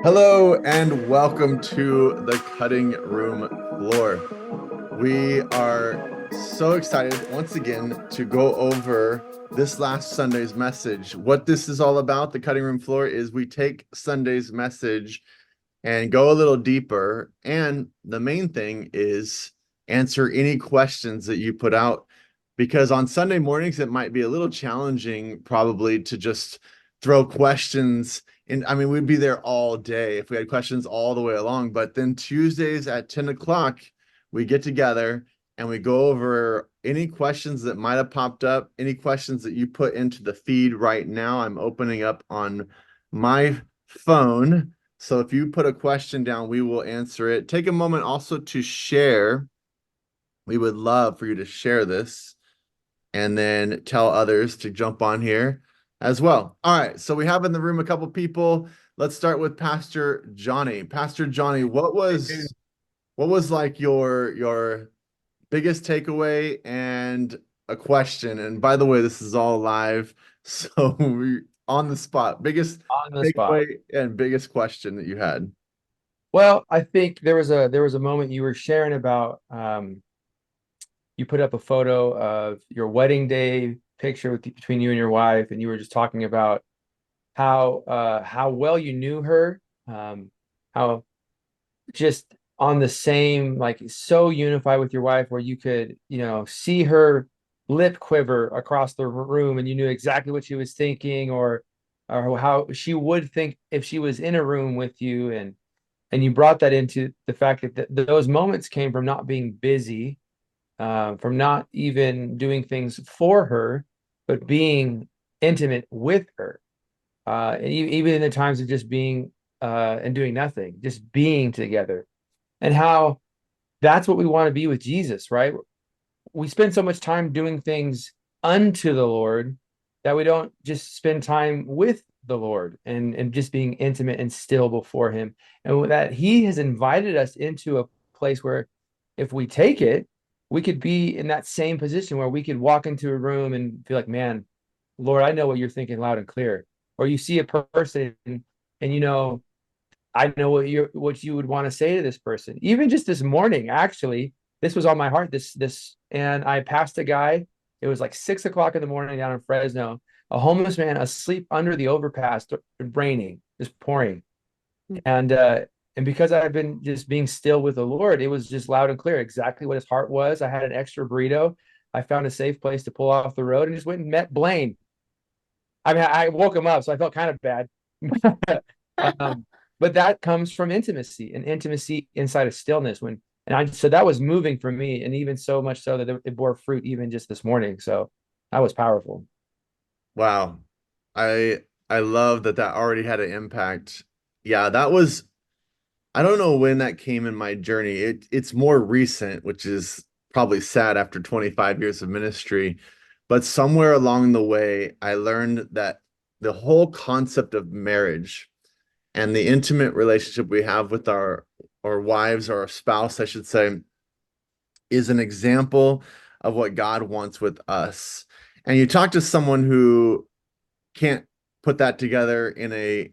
Hello and welcome to the cutting room floor. We are so excited once again to go over this last Sunday's message. What this is all about, the cutting room floor, is we take Sunday's message and go a little deeper. And the main thing is answer any questions that you put out, because on Sunday mornings, it might be a little challenging probably to just throw questions in. I mean, we'd be there all day if we had questions all the way along. But then Tuesdays at 10 o'clock, we get together and we go over any questions that might have popped up, any questions that you put into the feed right now. I'm opening up on my phone. So if you put a question down, we will answer it. Take a moment also to share. We would love for you to share this and then tell others to jump on here as well. All right, so we have in the room a couple people. Let's start with Pastor Johnny. Pastor Johnny, what was like your biggest takeaway and a question? And by the way, this is all live, so we on the spot. Biggest On the spot. takeaway and biggest question that you had. Well, I think there was a moment you were sharing about you put up a photo of your wedding day picture between you and your wife, and you were just talking about how well you knew her, how just on the same, like, so unified with your wife, where you could, see her lip quiver across the room, and you knew exactly what she was thinking, or how she would think if she was in a room with you. And you brought that into the fact that those moments came from not being busy, from not even doing things for her, but being intimate with her. And even in the times of just being and doing nothing, just being together. And how that's what we want to be with Jesus, right? We spend so much time doing things unto the Lord that we don't just spend time with the Lord and just being intimate and still before him. And that he has invited us into a place where if we take it, we could be in that same position where we could walk into a room and feel like, man, Lord, I know what you're thinking loud and clear. Or you see a person and I know what you would want to say to this person. Even just this morning, actually, this was on my heart. And I passed a guy. It was like 6 o'clock in the morning down in Fresno. A homeless man asleep under the overpass, raining, just pouring. And because I've been just being still with the Lord, it was just loud and clear exactly what his heart was. I had an extra burrito. I found a safe place to pull off the road and just went and met Blaine. I mean, I woke him up, so I felt kind of bad. um, but that comes from intimacy and intimacy inside of stillness. So that was moving for me, and even so much so that it bore fruit even just this morning. So that was powerful. Wow. I love that already had an impact. Yeah, that was, I don't know when that came in my journey. It's more recent, which is probably sad after 25 years of ministry. But somewhere along the way, I learned that the whole concept of marriage and the intimate relationship we have with our wives or our spouse, I should say, is an example of what God wants with us. And you talk to someone who can't put that together in a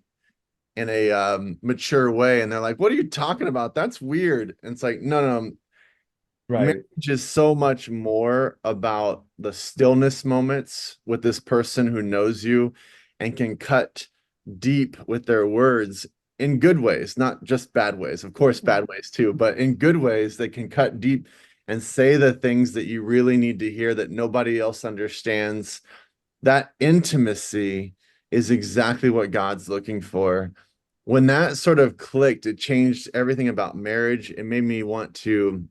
mature way, and they're like, "What are you talking about? That's weird." And it's like, no, no, Right. marriage is so much more about the stillness moments with this person who knows you and can cut deep with their words in good ways, not just bad ways. Of course, bad ways too, but in good ways, they can cut deep and say the things that you really need to hear that nobody else understands. That intimacy is exactly what God's looking for. When that sort of clicked, it changed everything about marriage. It made me want to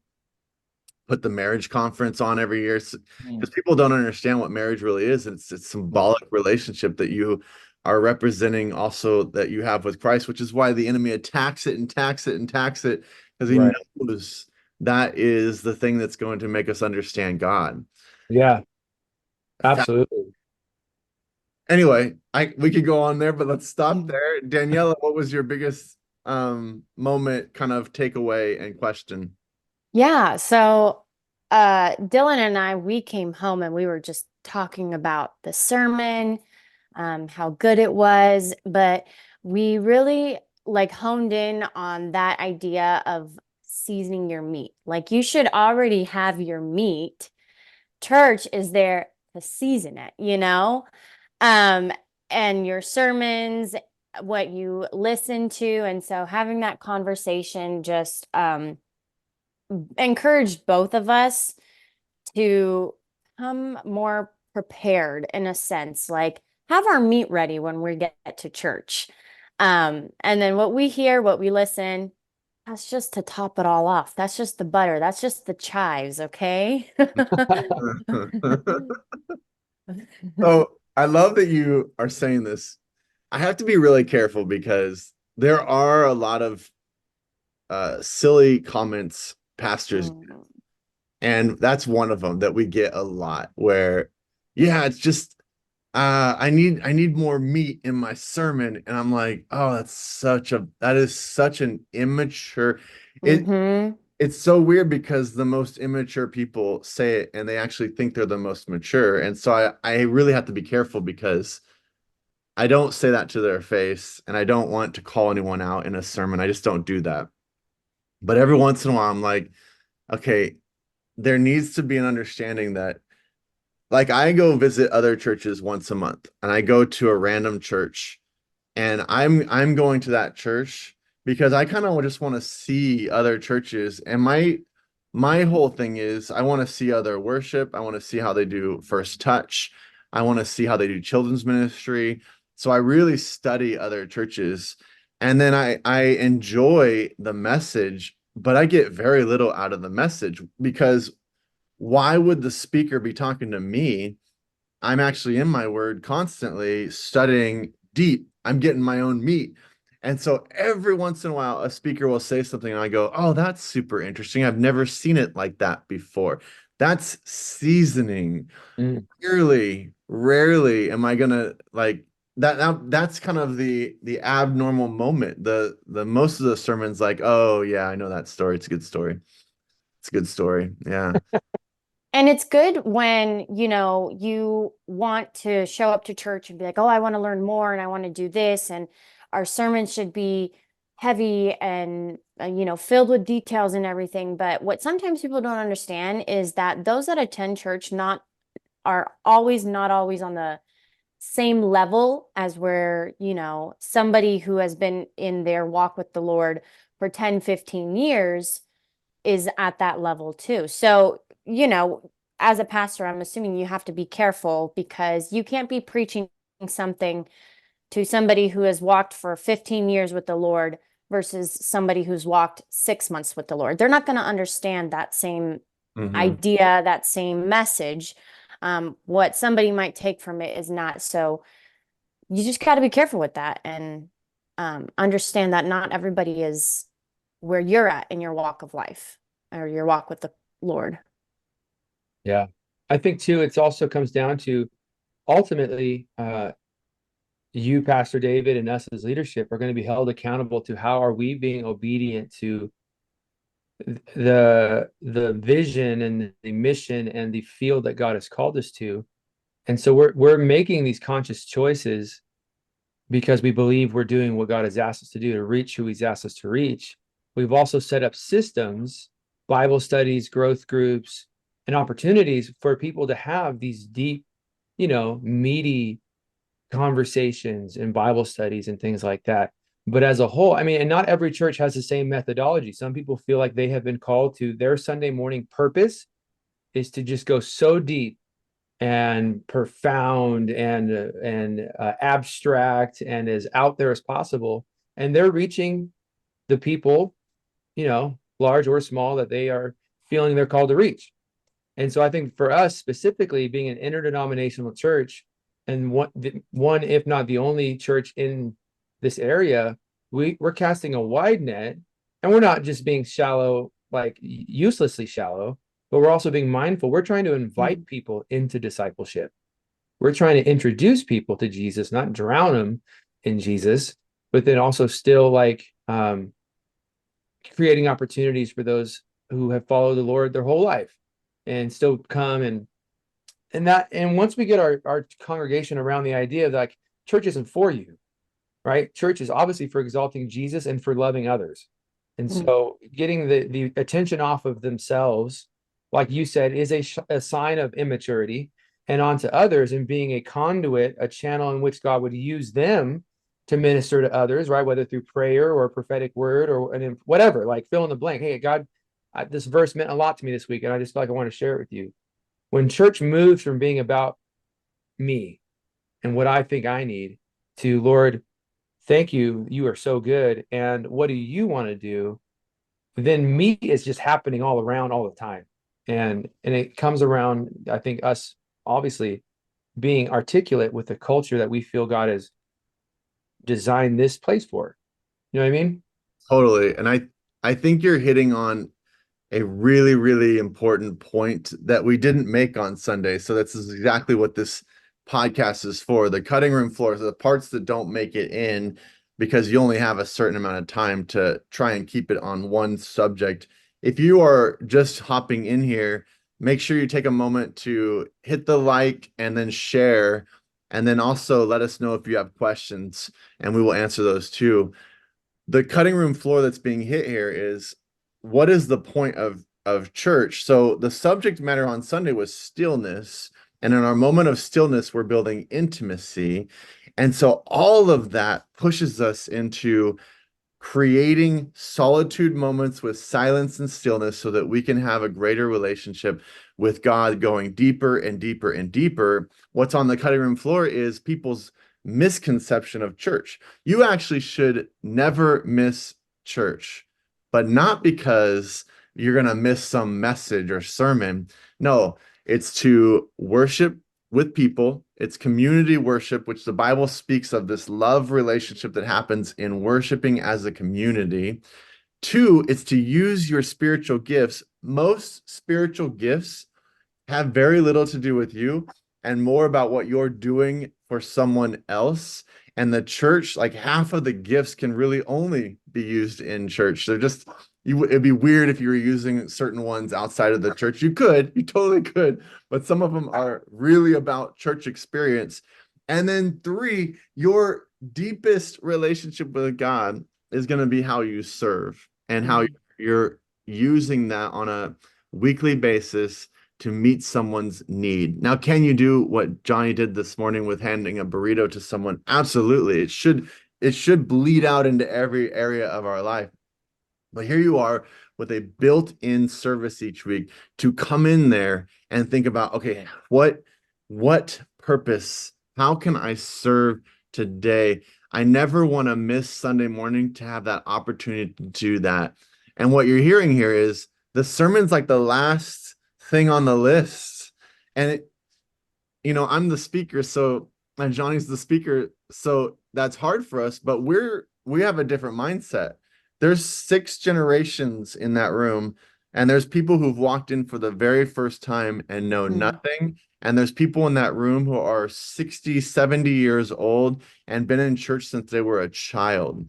put the marriage conference on every year Mm. because people don't understand what marriage really is. It's symbolic relationship that you are representing also that you have with Christ, which is why the enemy attacks it and attacks it and attacks it because he Right. knows that is the thing that's going to make us understand God. Yeah, absolutely. Anyway, I we could go on there, but let's stop there. Daniela, what was your biggest moment, kind of takeaway and question? Yeah, so Dylan and I, we came home and we were just talking about the sermon, how good it was, but we really like honed in on that idea of seasoning your meat. Like you should already have your meat. Church is there to season it, you know? Um, and your sermons, what you listen to. And so having that conversation just encouraged both of us to come more prepared in a sense, like have our meat ready when we get to church. And then what we hear, what we listen, that's just to top it all off. That's just the butter. That's just the chives, okay? So I love that you are saying this. I have to be really careful because there are a lot of silly comments pastors, Mm. and that's one of them that we get a lot where, yeah, it's just I need more meat in my sermon. And I'm like, oh, that is such an immature. It Mm-hmm. it's so weird because the most immature people say it and they actually think they're the most mature. And so I really have to be careful because I don't say that to their face and I don't want to call anyone out in a sermon. I just don't do that. But every once in a while, I'm like, okay, there needs to be an understanding that, like, I go visit other churches once a month and I go to a random church and I'm going to that church because I kind of just want to see other churches. And my whole thing is I want to see other worship. I want to see how they do first touch. I want to see how they do children's ministry. So I really study other churches. And then I enjoy the message, but I get very little out of the message because why would the speaker be talking to me? I'm actually in my word constantly studying deep. I'm getting my own meat. And so every once in a while, a speaker will say something and I go, oh, that's super interesting. I've never seen it like that before. That's seasoning. Mm. Rarely am I gonna like that. That's kind of the abnormal moment. The most of the sermons like, oh yeah, I know that story. It's a good story. It's a good story. Yeah. And it's good when, you want to show up to church and be like, oh, I want to learn more and I want to do this. And our sermons should be heavy and, filled with details and everything. But what sometimes people don't understand is that those that attend church not always on the same level as where, somebody who has been in their walk with the Lord for 10, 15 years is at that level too. So, as a pastor, I'm assuming you have to be careful because you can't be preaching something to somebody who has walked for 15 years with the Lord versus somebody who's walked 6 months with the Lord. They're not going to understand that same Mhm. idea, that same message. What somebody might take from it is not. So you just got to be careful with that and understand that not everybody is where you're at in your walk of life or your walk with the Lord. Yeah. I think too, it's also comes down to ultimately, you, Pastor David, and us as leadership are going to be held accountable to how are we being obedient to the vision and the mission and the field that God has called us to. And so we're making these conscious choices because we believe we're doing what God has asked us to do to reach who He's asked us to reach. We've also set up systems, Bible studies, growth groups, and opportunities for people to have these deep, meaty conversations and Bible studies and things like that. But as a whole, I mean, and not every church has the same methodology. Some people feel like they have been called to their Sunday morning purpose is to just go so deep and profound and abstract and as out there as possible. And they're reaching the people, large or small, that they are feeling they're called to reach. And so I think for us specifically, being an interdenominational church and one, if not the only church in this area, we're casting a wide net, and we're not just being shallow, like uselessly shallow, but we're also being mindful. We're trying to invite people into discipleship. We're trying to introduce people to Jesus, not drown them in Jesus, but then also still creating opportunities for those who have followed the Lord their whole life and still come and once we get our congregation around the idea of like church isn't for you, right? Church is obviously for exalting Jesus and for loving others. And Mm. so getting the attention off of themselves, like you said, is a sign of immaturity, and onto others, and being a conduit, a channel in which God would use them to minister to others, right? Whether through prayer or a prophetic word or whatever, like fill in the blank. Hey, God, this verse meant a lot to me this week, and I just feel like I want to share it with you. When church moves from being about me and what I think I need to, Lord, thank you, you are so good, and what do you want to do? Then me is just happening all around all the time. And it comes around, I think, us obviously being articulate with the culture that we feel God has designed this place for. You know what I mean? Totally. And I think you're hitting on a really, really important point that we didn't make on Sunday. So that's exactly what this podcast is for. The cutting room floor, the parts that don't make it in because you only have a certain amount of time to try and keep it on one subject. If you are just hopping in here, make sure you take a moment to hit the like and then share. And then also let us know if you have questions and we will answer those too. The cutting room floor that's being hit here is what is the point of church? So the subject matter on Sunday was stillness, and in our moment of stillness we're building intimacy. And so all of that pushes us into creating solitude moments with silence and stillness so that we can have a greater relationship with God, going deeper and deeper and deeper. What's on the cutting room floor is people's misconception of church. You actually should never miss church, but not because you're going to miss some message or sermon. No, it's to worship with people. It's community worship, which the Bible speaks of this love relationship that happens in worshiping as a community. Two, it's to use your spiritual gifts. Most spiritual gifts have very little to do with you and more about what you're doing for someone else. And the church, like half of the gifts can really only be used in church. They're just, it'd be weird if you were using certain ones outside of the church. You totally could, but some of them are really about church experience. And then three, your deepest relationship with God is going to be how you serve and how you're using that on a weekly basis to meet someone's need. Now, can you do what Johnny did this morning with handing a burrito to someone? Absolutely. It should bleed out into every area of our life. But here you are with a built-in service each week to come in there and think about, okay, what purpose? How can I serve today? I never want to miss Sunday morning to have that opportunity to do that. And what you're hearing here is the sermon's like the last thing on the list. And I'm the speaker, and Johnny's the speaker, so that's hard for us, but we have a different mindset. There's 6 generations in that room, and there's people who've walked in for the very first time and know nothing. And there's people in that room who are 60, 70 years old and been in church since they were a child.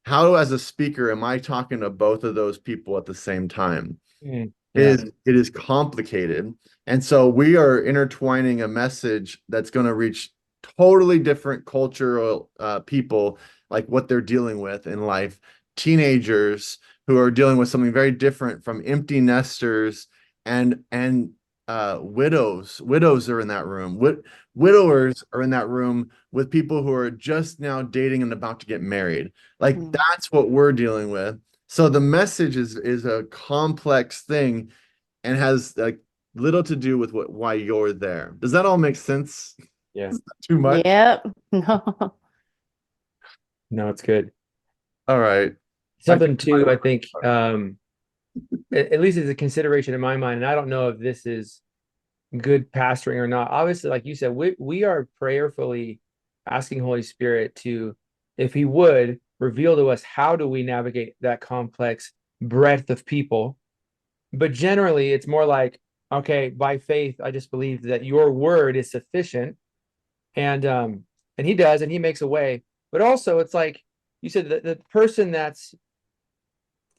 How, as a speaker, am I talking to both of those people at the same time? Yeah. It is complicated. And so we are intertwining a message that's going to reach totally different cultural people, like what they're dealing with in life. Teenagers who are dealing with something very different from empty nesters and widows. Widows are in that room. Widowers are in that room with people who are just now dating and about to get married. Like that's what we're dealing with. So the message is a complex thing and has like little to do with why you're there. Does that all make sense? Yeah. Too much? Yep. No. No, it's good. All right. Something too, I think, at least as a consideration in my mind, and I don't know if this is good pastoring or not. Obviously, like you said, we are prayerfully asking Holy Spirit to, if he would, reveal to us how do we navigate that complex breadth of people. But generally, it's more like, okay, by faith, I just believe that your word is sufficient. And he does, and he makes a way. But also, it's like you said, the person that's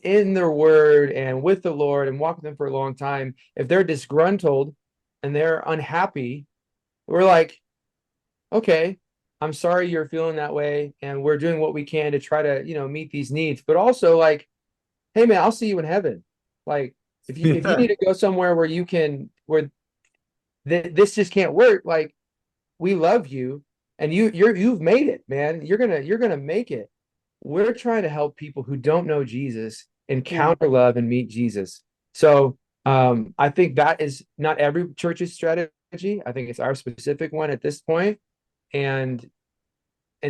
in their word and with the Lord and walk with them for a long time, if they're disgruntled and they're unhappy, we're like, okay, I'm sorry you're feeling that way, and we're doing what we can to try to, meet these needs. But also, like, hey man, I'll see you in heaven. Like, if you Yeah. need to go somewhere where you can where this just can't work, like, we love you, and you've made it, man. You're gonna make it. We're trying to help people who don't know Jesus Yeah. encounter love and meet Jesus. So I think that is not every church's strategy. I think it's our specific one at this point. And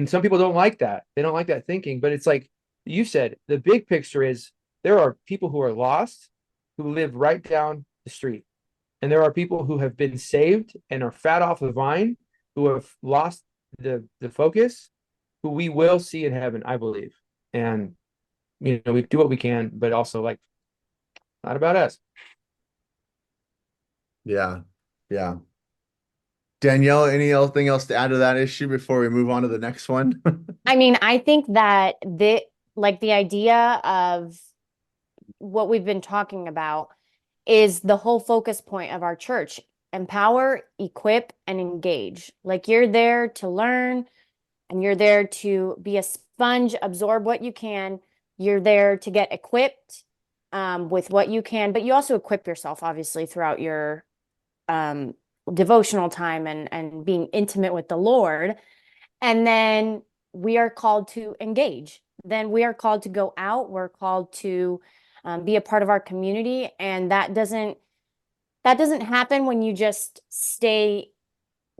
some people don't like that. They don't like that thinking. But it's like you said, the big picture is there are people who are lost who live right down the street. And there are people who have been saved and are fat off the vine, who have lost the focus, who we will see in heaven, I believe. And we do what we can, but also, like, not about us. Yeah. Yeah. Danielle, anything else to add to that issue before we move on to the next one? I mean, I think that the idea of what we've been talking about is the whole focus point of our church. Empower, equip, and engage. Like, you're there to learn, and you're there to be a sponge, absorb what you can. You're there to get equipped with what you can, but you also equip yourself, obviously, throughout your um, devotional time and being intimate with the Lord. And then we are called to engage. Then we are called to go out. We're called to be a part of our community, and that doesn't happen when you just stay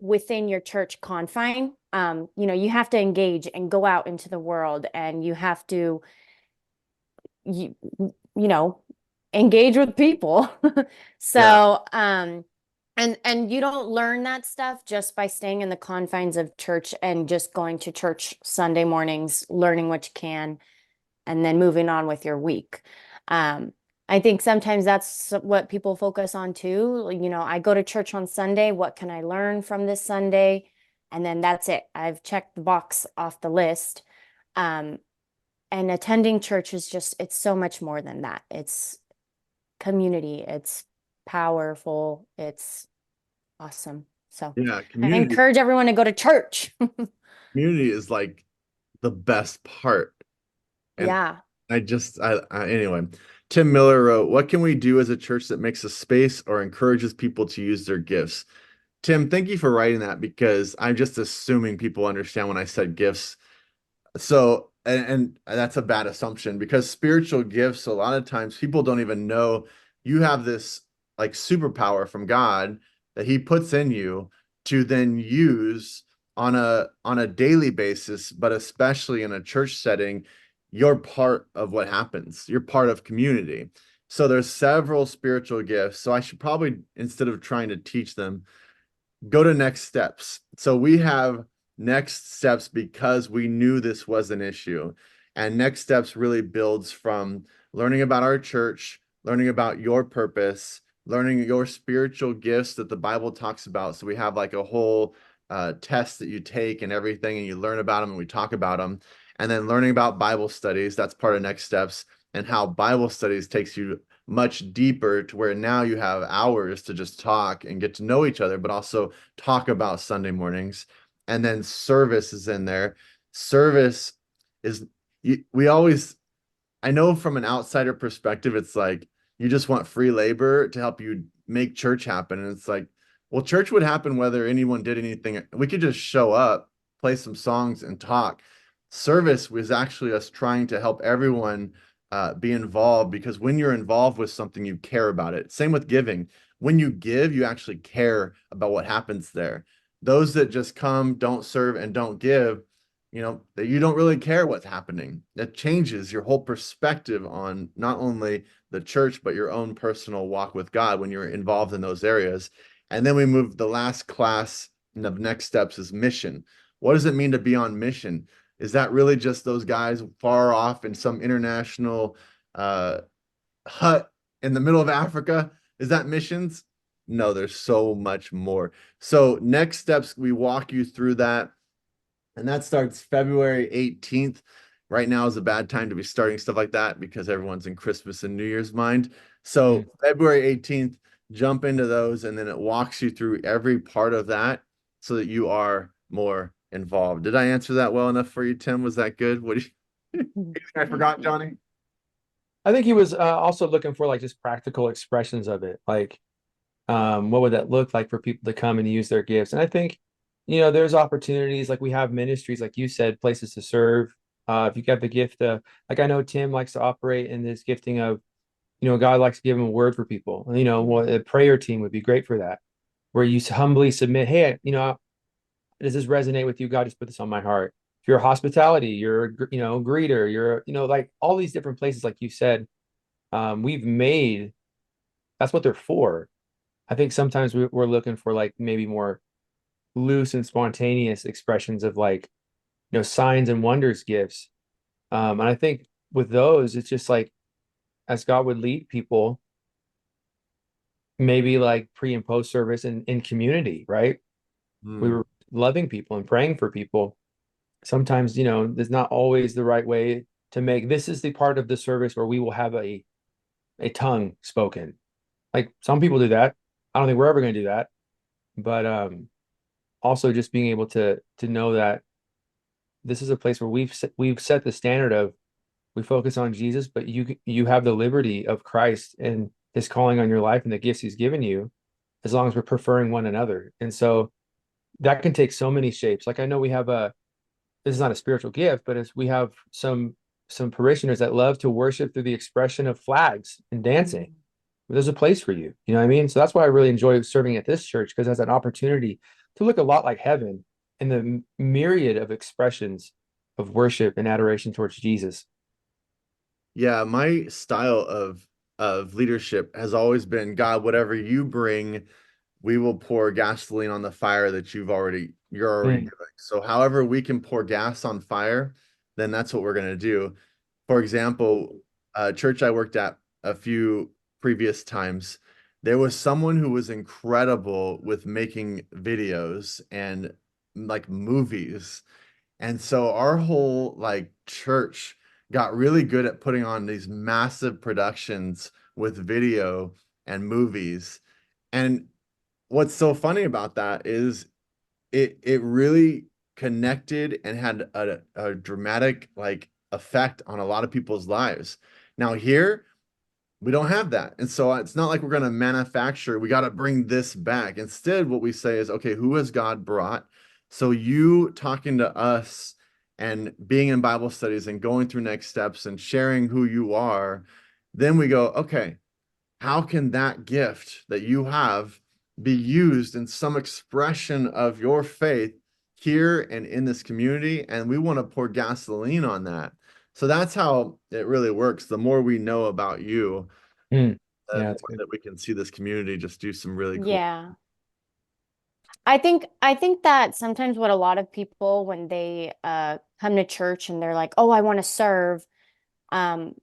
within your church confine. You have to engage and go out into the world, and you have to you you know engage with people. Yeah. So and you don't learn that stuff just by staying in the confines of church and just going to church Sunday mornings, learning what you can, and then moving on with your week. Um, I think sometimes that's what people focus on too. I go to church on Sunday. What can I learn from this Sunday? And then that's it. I've checked the box off the list. Um, and attending church is it's so much more than that. It's community, it's powerful, it's awesome. So Yeah. I Community, encourage everyone to go to church. community is like the best part. And Yeah. anyway, Tim Miller wrote, "What can we do as a church that makes a space or encourages people to use their gifts?" Tim, thank you for writing that because I'm just assuming people understand when I said gifts. So, and that's a bad assumption because spiritual gifts, a lot of times people don't even know you have this like superpower from God that He puts in you to then use on a daily basis, but especially in a church setting, you're part of what happens. You're part of community. So there's several spiritual gifts. So I should probably, instead of trying to teach them, go to next steps. So we have next steps because we knew this was an issue. And next steps really builds from learning about our church, learning about your purpose, learning your spiritual gifts that the Bible talks about. So we have like a whole test that you take and everything, and you learn about them and we talk about them. And then learning about Bible studies, that's part of next steps, and how Bible studies takes you much deeper to where now you have hours to just talk and get to know each other, but also talk about Sunday mornings. And then service is in there. Service is, we always, I know from an outsider perspective, it's like you just want free labor to help you make church happen. And it's like, well, church would happen whether anyone did anything. We could just show up, play some songs, and talk. Service was actually us trying to help everyone be involved, because when you're involved with something, you care about it. Same with giving. When you give, you actually care about what happens there. Those that just come, don't serve, and don't give, that you don't really care what's happening. That changes your whole perspective on not only the church, but your own personal walk with God when you're involved in those areas. And then we move the last class of next steps is mission. What does it mean to be on mission? Is that really just those guys far off in some international hut in the middle of Africa? Is that missions? No, there's so much more. So next steps, we walk you through that. And that starts February 18th. Right now is a bad time to be starting stuff like that because everyone's in Christmas and New Year's mind. So February 18th, jump into those, and then it walks you through every part of that so that you are more involved. Did I answer that well enough for you, Tim? Was that good? What do you I forgot, Johnny? I think he was also looking for like just practical expressions of it. Like, what would that look like for people to come and use their gifts? And I think, there's opportunities like we have ministries, like you said, places to serve. If you got the gift, like I know Tim likes to operate in this gifting of, God likes to give him a word for people. A prayer team would be great for that, where you humbly submit, hey, does this resonate with you? God just put this on my heart. If you're a hospitality, you're a greeter, you're, like all these different places, like you said, we've made, that's what they're for. I think sometimes we're looking for like maybe more loose and spontaneous expressions of like, signs and wonders gifts. And I think with those, it's just like as God would lead people, maybe like pre and post service and in community, right? We Hmm. were loving people and praying for people. Sometimes, there's not always the right way to make this is the part of the service where we will have a tongue spoken. Like some people do that. I don't think we're ever going to do that. But also just being able to know that this is a place where we've set the standard of we focus on Jesus, but you have the liberty of Christ and his calling on your life and the gifts he's given you, as long as we're preferring one another. And so that can take so many shapes. Like I know we have this is not a spiritual gift, but we have some parishioners that love to worship through the expression of flags and dancing. There's a place for you. You know what I mean? So that's why I really enjoy serving at this church, because it has an opportunity to look a lot like heaven in the myriad of expressions of worship and adoration towards Jesus. Yeah, my style of leadership has always been, God, whatever you bring, we will pour gasoline on the fire that you're already Mm, doing. So however we can pour gas on fire, then that's what we're going to do. For example, a church I worked at a few previous times, there was someone who was incredible with making videos and like movies. And so our whole like church got really good at putting on these massive productions with video and movies. And what's so funny about that is it really connected and had a dramatic like effect on a lot of people's lives. Now here we don't have that. And so it's not like we're going to manufacture, we got to bring this back. Instead, what we say is, okay, who has God brought? So you talking to us and being in Bible studies and going through next steps and sharing who you are, then we go, okay, how can that gift that you have be used in some expression of your faith here and in this community? And we want to pour gasoline on that. So that's how it really works. The more we know about you, mm. the Yeah, more that's good. that we can see this community just do some really cool. Yeah. I think that sometimes what a lot of people when they come to church and they're like, "Oh, I want to serve," um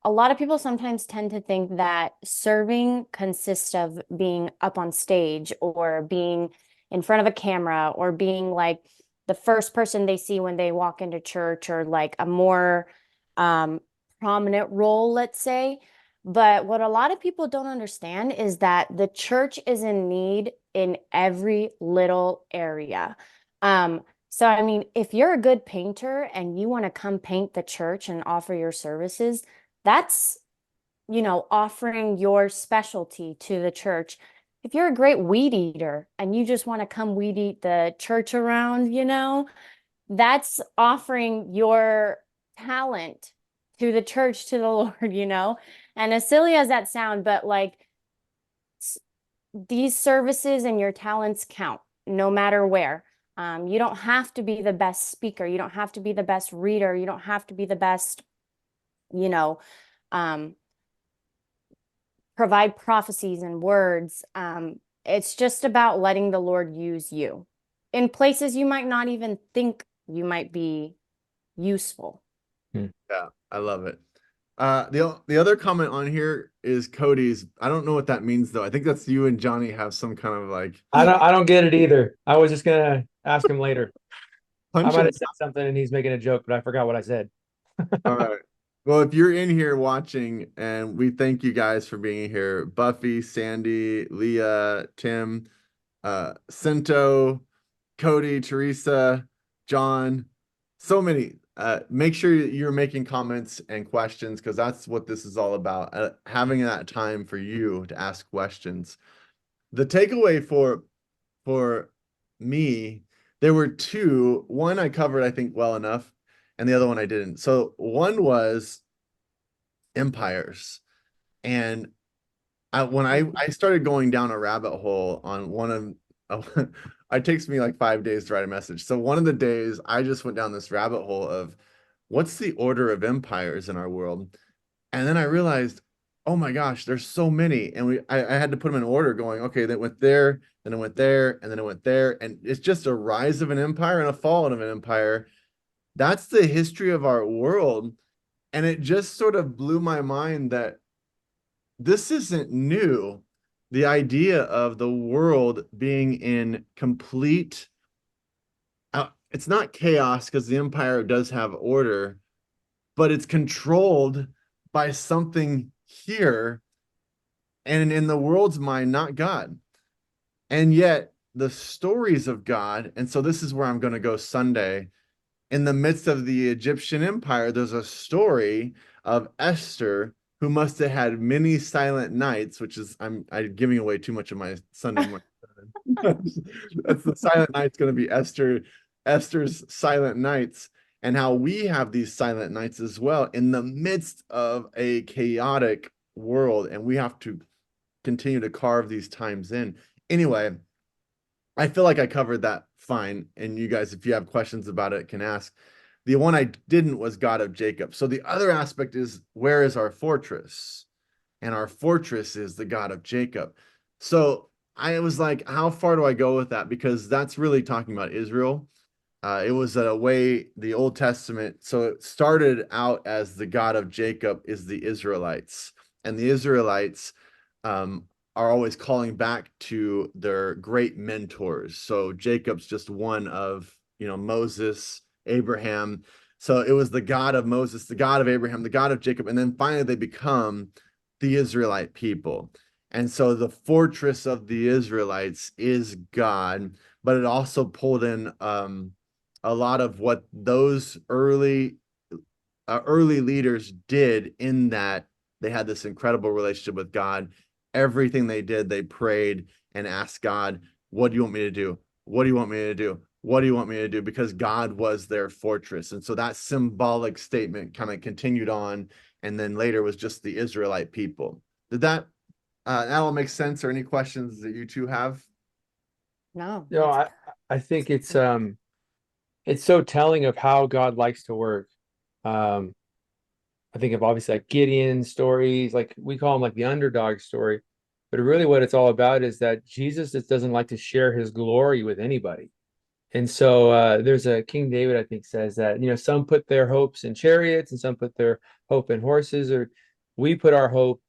a lot of people sometimes tend to think that serving consists of being up on stage or being in front of a camera or being like the first person they see when they walk into church or like a more um prominent role, let's say. But what a lot of people don't understand is that the church is in need in every little area. So I mean, if you're a good painter and you want to come paint the church and offer your services, that's, offering your specialty to the church. If you're a great weed eater and you just want to come weed eat the church around, that's offering your talent to the church, to the Lord. And as silly as that sound, but like these services and your talents count no matter where. You don't have to be the best speaker. You don't have to be the best reader. You don't have to be the best, you know, um, provide prophecies and words. It's just about letting the Lord use you in places you might not even think you might be useful. Mm. Yeah, I love it. The other comment on here is Cody's. I don't know what that means though. I think that's you and Johnny have some kind of like I don't get it either. I was just gonna ask him later. I punch might him. have said something and he's making a joke, but I forgot what I said. All right. Well, if you're in here watching, and we thank you guys for being here, Buffy, Sandy, Leah, Tim, Cinto, Cody, Teresa, John, so many. Make sure you're making comments and questions because that's what this is all about. Having that time for you to ask questions. The takeaway for me, there were two. One I covered, I think, well enough, and the other one I didn't. So one was empires. And when I started going down a rabbit hole on one of it takes me like 5 days to write a message. So one of the days I just went down this rabbit hole of what's the order of empires in our world? And then I realized, oh my gosh, there's so many. And I had to put them in order going, okay, that went there, then it went there, and then it went there. And it's just a rise of an empire and a fall of an empire. That's the history of our world. And it just sort of blew my mind that this isn't new. The idea of the world being in complete, it's not chaos because the empire does have order, but it's controlled by something here and in the world's mind, not God. And yet the stories of God, and so this is where I'm going to go Sunday. In the midst of the Egyptian empire, there's a story of Esther who must have had many silent nights, which is I'm giving away too much of my Sunday morning. That's the silent night's going to be Esther's silent nights, and how we have these silent nights as well in the midst of a chaotic world, and we have to continue to carve these times in. Anyway, I feel like I covered that fine, and you guys, if you have questions about it, can ask. The one I didn't was God of Jacob. So the other aspect is, where is our fortress? And our fortress is the God of Jacob. So I was like, how far do I go with that? Because that's really talking about Israel. It was a way, the Old Testament. So it started out as the God of Jacob is the Israelites. And the Israelites are always calling back to their great mentors. So Jacob's just one of, Moses, Abraham. So it was the God of Moses, the God of Abraham, the God of Jacob. And then finally they become the Israelite people. And so the fortress of the Israelites is God, but it also pulled in a lot of what those early leaders did, in that they had this incredible relationship with God. Everything they did, they prayed and asked God, what do you want me to do? What do you want me to do? What do you want me to do? Because God was their fortress. And so that symbolic statement kind of continued on, and then later was just the Israelite people. Did that all make sense, or any questions that you two have? No, No, I think it's so telling of how God likes to work. I think of obviously like Gideon stories, like we call them like the underdog story, but really what it's all about is that Jesus just doesn't like to share his glory with anybody. And so there's a King David, I think, says that, some put their hopes in chariots and some put their hope in horses, or we put our hope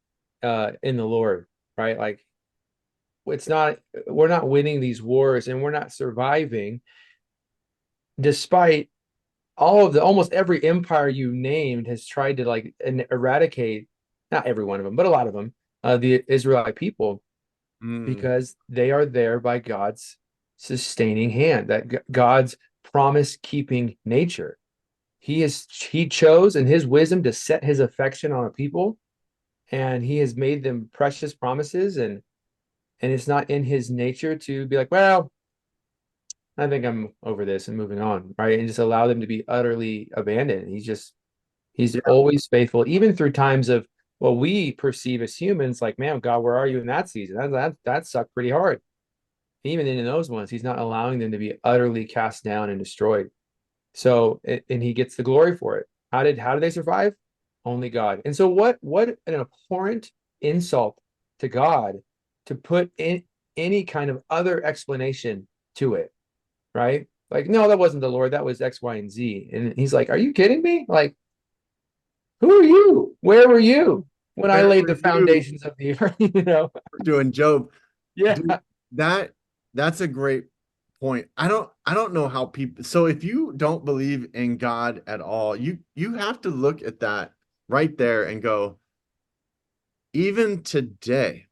in the Lord, right? Like we're not winning these wars, and we're not surviving despite almost every empire you named has tried to like eradicate, not every one of them, but a lot of them, the Israelite people, because they are there by God's sustaining hand, that God's promise keeping nature. He chose in his wisdom to set his affection on a people, and he has made them precious promises, and it's not in his nature to be like, well, I think I'm over this and moving on, right? And just allow them to be utterly abandoned. He's always faithful, even through times of what we perceive as humans, like, man, God, where are you in that season? That sucked pretty hard. Even in those ones, he's not allowing them to be utterly cast down and destroyed. So, and he gets the glory for it. How did they survive? Only God. And so what an abhorrent insult to God to put in any kind of other explanation to it. Right? Like, no, that wasn't the Lord. That was X, Y, and Z. And he's like, are you kidding me? Like, who are you? Where were you when I laid the foundations of the earth? We're doing Job. Yeah. Dude, that's a great point. I don't know how people, so if you don't believe in God at all, you have to look at that right there and go, even today,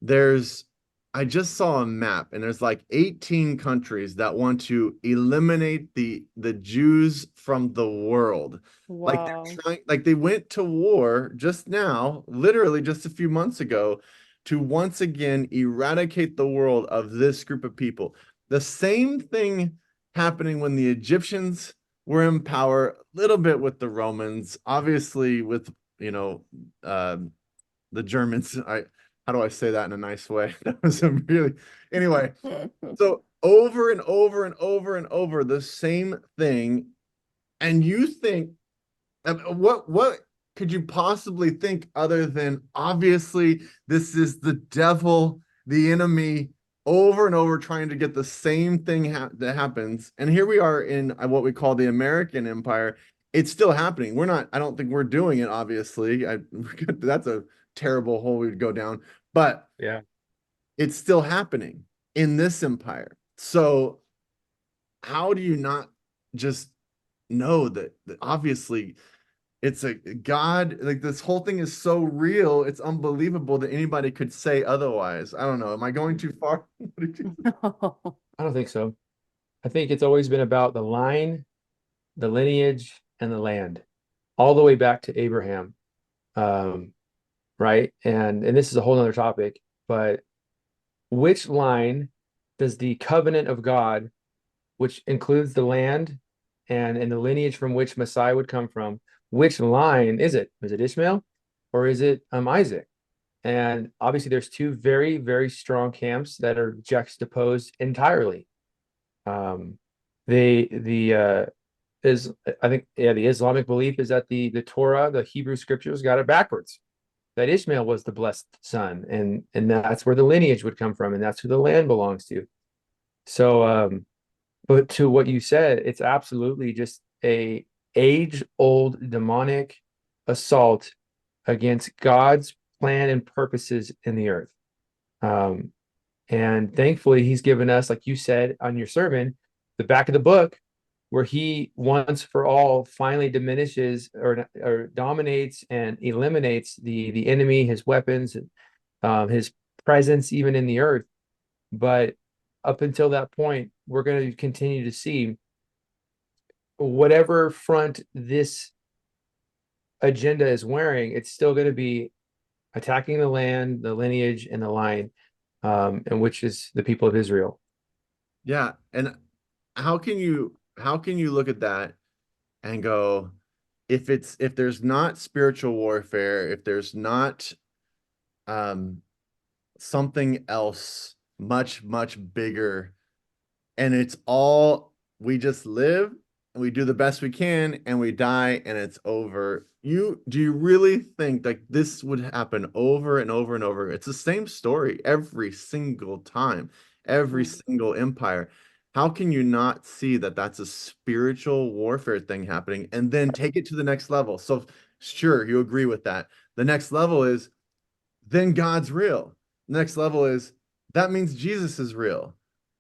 there's I just saw a map, and there's like 18 countries that want to eliminate the Jews from the world. Like they're Whoa. trying, like they went to war just now, literally just a few months ago, to once again eradicate the world of this group of people. The same thing happening when the Egyptians were in power, a little bit with the Romans, obviously with, you know, the Germans. How do I say that in a nice way? That was a really anyway. So over and over and over and over the same thing, and you think what could you possibly think other than obviously this is the devil, the enemy, over and over trying to get the same thing that happens. And here we are in what we call the American Empire. It's still happening. We're not, I don't think we're doing it, obviously. That's a terrible hole we'd go down, but Yeah. it's still happening in this empire. So how do you not just know that obviously it's a God, like this whole thing is so real, it's unbelievable that anybody could say otherwise. I don't know. Am I going too far? I don't think so. I think it's always been about the line, the lineage, and the land, all the way back to Abraham. Um, right? And this is a whole nother topic, but which line does the covenant of God, which includes the land and the lineage from which Messiah would come from, which line is it? Is it Ishmael or is it Isaac? And obviously, there's two very, very strong camps that are juxtaposed entirely. Um, the is I think the Islamic belief is that the Torah, the Hebrew scriptures, got it backwards. That Ishmael was the blessed son, and that's where the lineage would come from, and that's who the land belongs to. So, but to what you said, it's absolutely just a age-old demonic assault against God's plan and purposes in the earth. Um, and thankfully, He's given us, like you said on your sermon, the back of the book, where He once for all finally diminishes or dominates and eliminates the enemy, his weapons, his presence even in the earth. But up until that point, we're going to continue to see whatever front this agenda is wearing, it's still going to be attacking the land, the lineage, and the line, and which is the people of Israel. Yeah. And how can you look at that and go, if there's not spiritual warfare, if there's not um something else much, much bigger, and it's all we just live and we do the best we can and we die and it's over. Do you really think like this would happen over and over and over? It's the same story every single time, every single empire. How can you not see that that's a spiritual warfare thing happening and then take it to the next level? So sure, you agree with that. The next level is then God's real. Next level is that means Jesus is real.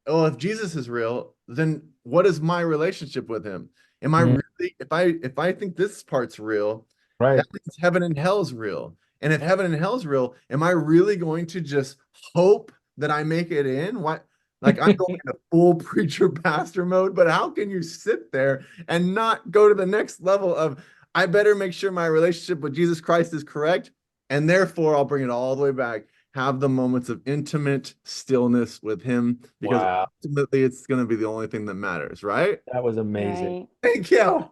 Well, if Jesus is real, then what is my relationship with him? Am I Mm, really, if I think this part's real, that right. means heaven and hell is real. And if heaven and hell is real, am I really going to just hope that I make it in? Why? Like I'm going into full preacher pastor mode, but how can you sit there and not go to the next level of I better make sure my relationship with Jesus Christ is correct, and therefore I'll bring it all the way back, have the moments of intimate stillness with him, because Wow, ultimately it's going to be the only thing that matters, right? that was amazing. Right. Thank you.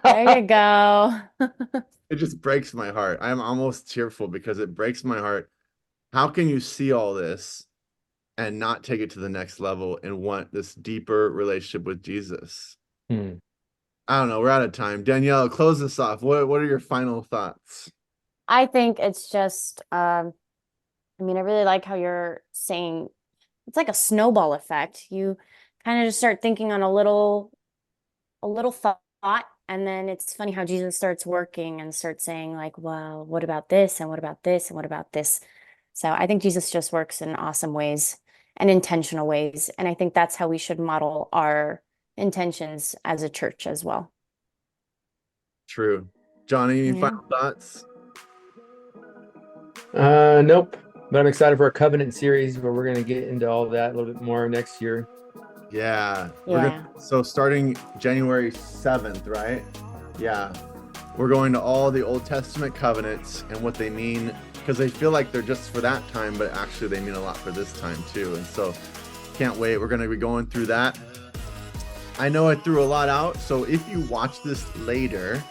There you go. It just breaks my heart. I'm almost tearful because it breaks my heart. How can you see all this and not take it to the next level and want this deeper relationship with Jesus? Hmm. I don't know. We're out of time. Danielle, close this off. What are your final thoughts? I think it's just, I mean, I really like how you're saying it's like a snowball effect. You kind of just start thinking on a little thought, and then it's funny how Jesus starts working and starts saying like, well, what about this? And what about this? And what about this? So I think Jesus just works in awesome ways and intentional ways. And I think that's how we should model our intentions as a church as well. True. Johnny, any Yeah. final thoughts? Nope. But I'm excited for our covenant series where we're going to get into all that a little bit more next year. Yeah. Yeah. So starting January 7th, right? Yeah. We're going to all the Old Testament covenants and what they mean, because they feel like they're just for that time, but actually they mean a lot for this time too. And so can't wait. We're going to be going through that. I know I threw a lot out, so if you watch this later,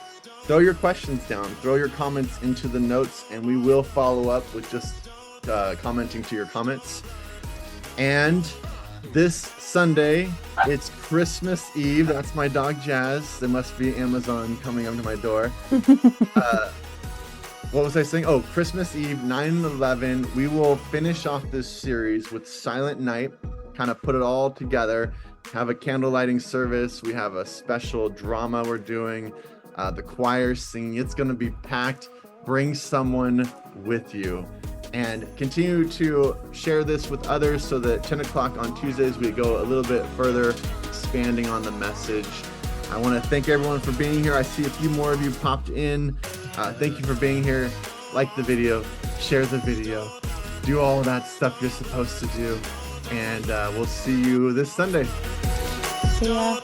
throw your questions down, throw your comments into the notes, and we will follow up with just commenting to your comments. And this Sunday, it's Christmas Eve. That's my dog Jazz. There must be Amazon coming up to my door. What was I saying? Oh, Christmas Eve, 9/11. We will finish off this series with Silent Night, kind of put it all together, have a candle lighting service. We have a special drama we're doing, the choir singing. It's going to be packed. Bring someone with you. And continue to share this with others so that 10 o'clock on Tuesdays, we go a little bit further, expanding on the message. I want to thank everyone for being here. I see a few more of you popped in. Thank you for being here. Like the video, share the video, do all that stuff you're supposed to do. And we'll see you this Sunday. See ya.